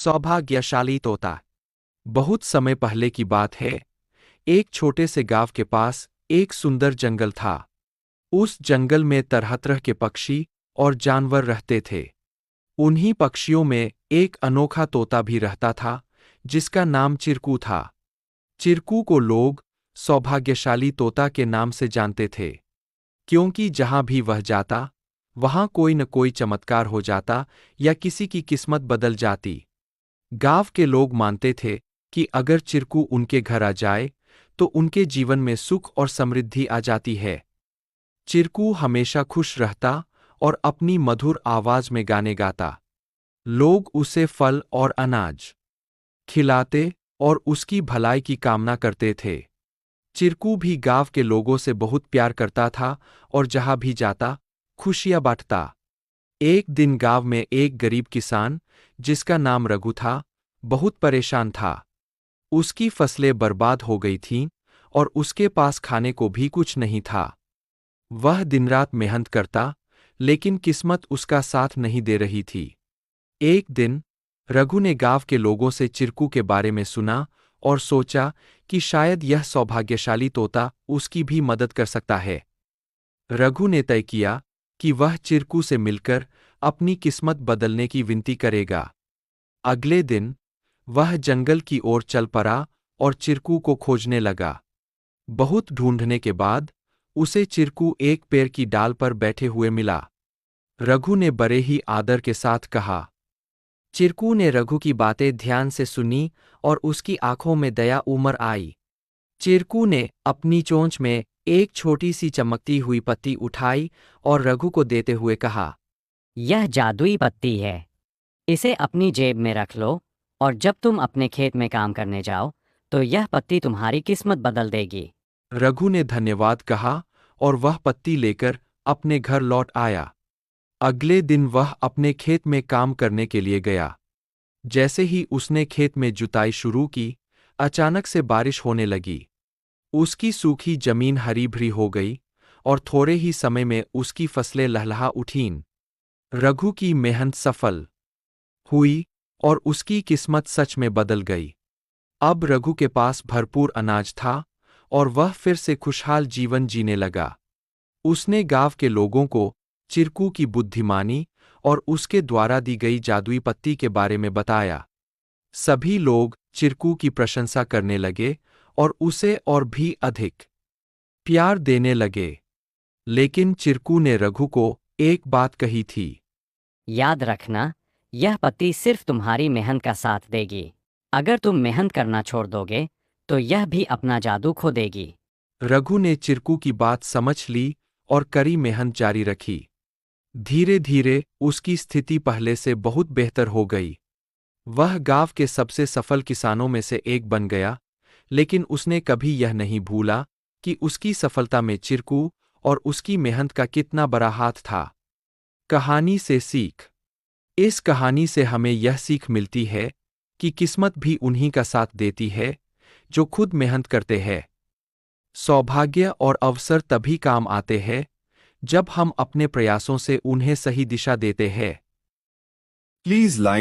सौभाग्यशाली तोता। बहुत समय पहले की बात है। एक छोटे से गांव के पास एक सुंदर जंगल था। उस जंगल में तरह तरह के पक्षी और जानवर रहते थे। उन्हीं पक्षियों में एक अनोखा तोता भी रहता था, जिसका नाम चिरकू था। चिरकू को लोग सौभाग्यशाली तोता के नाम से जानते थे, क्योंकि जहां भी वह जाता, वहां कोई न कोई चमत्कार हो जाता या किसी की किस्मत बदल जाती। गांव के लोग मानते थे कि अगर चिरकू उनके घर आ जाए तो उनके जीवन में सुख और समृद्धि आ जाती है। चिरकू हमेशा खुश रहता और अपनी मधुर आवाज में गाने गाता। लोग उसे फल और अनाज खिलाते और उसकी भलाई की कामना करते थे। चिरकू भी गांव के लोगों से बहुत प्यार करता था और जहां भी जाता, खुशियां बांटता। एक दिन गांव में एक गरीब किसान, जिसका नाम रघु था, बहुत परेशान था। उसकी फसलें बर्बाद हो गई थीं और उसके पास खाने को भी कुछ नहीं था। वह दिन-रात मेहनत करता, लेकिन किस्मत उसका साथ नहीं दे रही थी। एक दिन रघु ने गांव के लोगों से चिरकू के बारे में सुना और सोचा कि शायद यह सौभाग्यशाली तोता उसकी भी मदद कर सकता है। रघु ने तय किया कि वह चिरकू से मिलकर अपनी किस्मत बदलने की विनती करेगा। अगले दिन वह जंगल की ओर चल पड़ा और चिरकू को खोजने लगा। बहुत ढूंढने के बाद उसे चिरकू एक पेड़ की डाल पर बैठे हुए मिला। रघु ने बड़े ही आदर के साथ कहा। चिरकू ने रघु की बातें ध्यान से सुनी और उसकी आंखों में दया उमड़ आई। चिरकू ने अपनी चोंच में एक छोटी सी चमकती हुई पत्ती उठाई और रघु को देते हुए कहा, यह जादुई पत्ती है। इसे अपनी जेब में रख लो और जब तुम अपने खेत में काम करने जाओ तो यह पत्ती तुम्हारी किस्मत बदल देगी। रघु ने धन्यवाद कहा और वह पत्ती लेकर अपने घर लौट आया। अगले दिन वह अपने खेत में काम करने के लिए गया। जैसे ही उसने खेत में जुताई शुरू की, अचानक से बारिश होने लगी। उसकी सूखी जमीन हरी भरी हो गई और थोड़े ही समय में उसकी फसलें लहलहा उठीं। रघु की मेहनत सफल हुई और उसकी किस्मत सच में बदल गई। अब रघु के पास भरपूर अनाज था और वह फिर से खुशहाल जीवन जीने लगा। उसने गांव के लोगों को चिरकू की बुद्धिमानी और उसके द्वारा दी गई जादुई पत्ती के बारे में बताया। सभी लोग चिरकू की प्रशंसा करने लगे और उसे और भी अधिक प्यार देने लगे। लेकिन चिरकू ने रघु को एक बात कही थी। याद रखना, यह पत्ती सिर्फ तुम्हारी मेहनत का साथ देगी। अगर तुम मेहनत करना छोड़ दोगे तो यह भी अपना जादू खो देगी। रघु ने चिरकू की बात समझ ली और कड़ी मेहनत जारी रखी। धीरे धीरे उसकी स्थिति पहले से बहुत बेहतर हो गई। वह गांव के सबसे सफल किसानों में से एक बन गया, लेकिन उसने कभी यह नहीं भूला कि उसकी सफलता में चिरकू और उसकी मेहनत का कितना बड़ा हाथ था। कहानी से सीख। इस कहानी से हमें यह सीख मिलती है कि किस्मत भी उन्हीं का साथ देती है जो खुद मेहनत करते हैं। सौभाग्य और अवसर तभी काम आते हैं जब हम अपने प्रयासों से उन्हें सही दिशा देते हैं। Please like